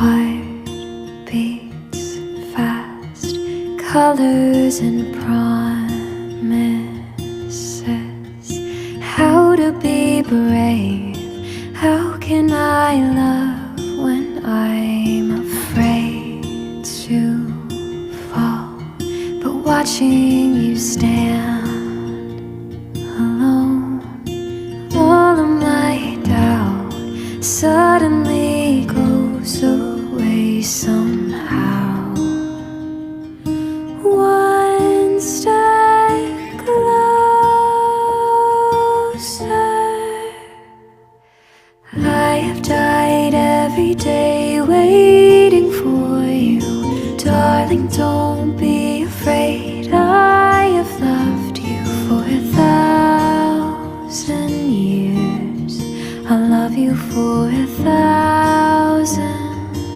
Heart beats fast, colors and promises. How to be brave? How can I love when I'm afraid to fall? But watching you stand alone, all of my doubt suddenly goes away somehow. One step closer. I have died every day waiting for you. Darling, don't